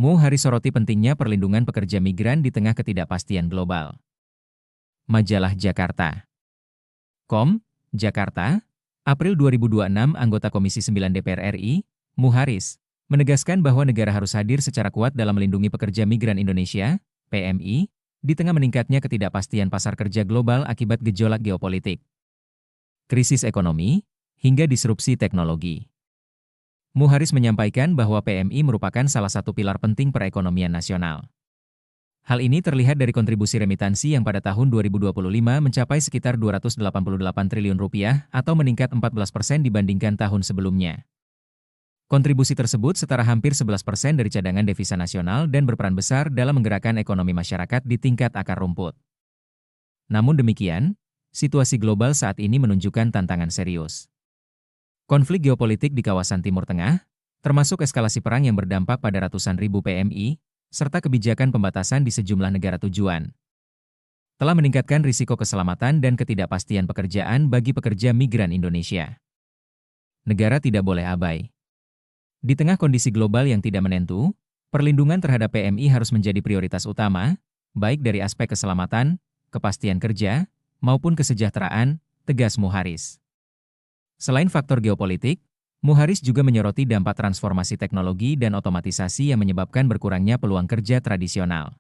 Muharis soroti pentingnya perlindungan pekerja migran di tengah ketidakpastian global. Majalah Jakarta. Jakarta, April 2026. Anggota Komisi 9 DPR RI, Muharis, menegaskan bahwa negara harus hadir secara kuat dalam melindungi pekerja migran Indonesia, PMI, di tengah meningkatnya ketidakpastian pasar kerja global akibat gejolak geopolitik, krisis ekonomi, hingga disrupsi teknologi. Muharis menyampaikan bahwa PMI merupakan salah satu pilar penting perekonomian nasional. Hal ini terlihat dari kontribusi remitansi yang pada tahun 2025 mencapai sekitar Rp288 triliun atau meningkat 14% dibandingkan tahun sebelumnya. Kontribusi tersebut setara hampir 11% dari cadangan devisa nasional dan berperan besar dalam menggerakkan ekonomi masyarakat di tingkat akar rumput. Namun demikian, situasi global saat ini menunjukkan tantangan serius. Konflik geopolitik di kawasan Timur Tengah, termasuk eskalasi perang yang berdampak pada ratusan ribu PMI, serta kebijakan pembatasan di sejumlah negara tujuan, telah meningkatkan risiko keselamatan dan ketidakpastian pekerjaan bagi pekerja migran Indonesia. Negara tidak boleh abai. Di tengah kondisi global yang tidak menentu, perlindungan terhadap PMI harus menjadi prioritas utama, baik dari aspek keselamatan, kepastian kerja, maupun kesejahteraan, tegas Muharis. Selain faktor geopolitik, Muharis juga menyoroti dampak transformasi teknologi dan otomatisasi yang menyebabkan berkurangnya peluang kerja tradisional.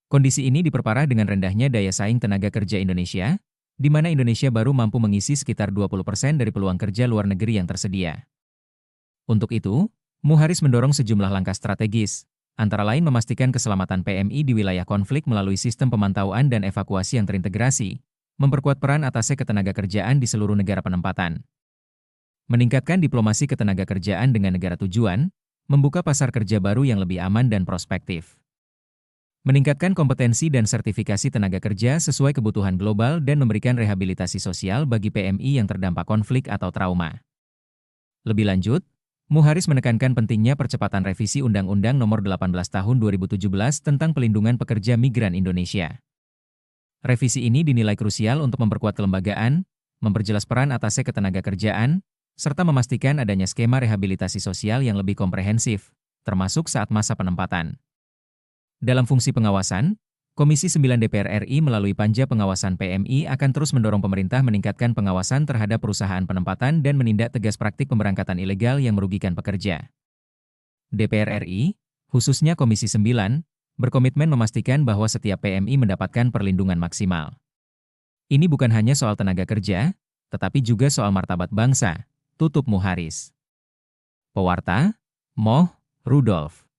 Kondisi ini diperparah dengan rendahnya daya saing tenaga kerja Indonesia, di mana Indonesia baru mampu mengisi sekitar 20% dari peluang kerja luar negeri yang tersedia. Untuk itu, Muharis mendorong sejumlah langkah strategis, antara lain memastikan keselamatan PMI di wilayah konflik melalui sistem pemantauan dan evakuasi yang terintegrasi, memperkuat peran atase ketenagakerjaan di seluruh negara penempatan, meningkatkan diplomasi ketenagakerjaan dengan negara tujuan, membuka pasar kerja baru yang lebih aman dan prospektif, meningkatkan kompetensi dan sertifikasi tenaga kerja sesuai kebutuhan global dan memberikan rehabilitasi sosial bagi PMI yang terdampak konflik atau trauma. Lebih lanjut, Muharis menekankan pentingnya percepatan revisi Undang-Undang Nomor 18 Tahun 2017 tentang Pelindungan Pekerja Migran Indonesia. Revisi ini dinilai krusial untuk memperkuat kelembagaan, memperjelas peran atase ketenagakerjaan, serta memastikan adanya skema rehabilitasi sosial yang lebih komprehensif, termasuk saat masa penempatan. Dalam fungsi pengawasan, Komisi 9 DPR RI melalui Panja Pengawasan PMI akan terus mendorong pemerintah meningkatkan pengawasan terhadap perusahaan penempatan dan menindak tegas praktik pemberangkatan ilegal yang merugikan pekerja. DPR RI, khususnya Komisi 9, berkomitmen memastikan bahwa setiap PMI mendapatkan perlindungan maksimal. Ini bukan hanya soal tenaga kerja, tetapi juga soal martabat bangsa, tutup Muharis. Pewarta, Moh Rudolf.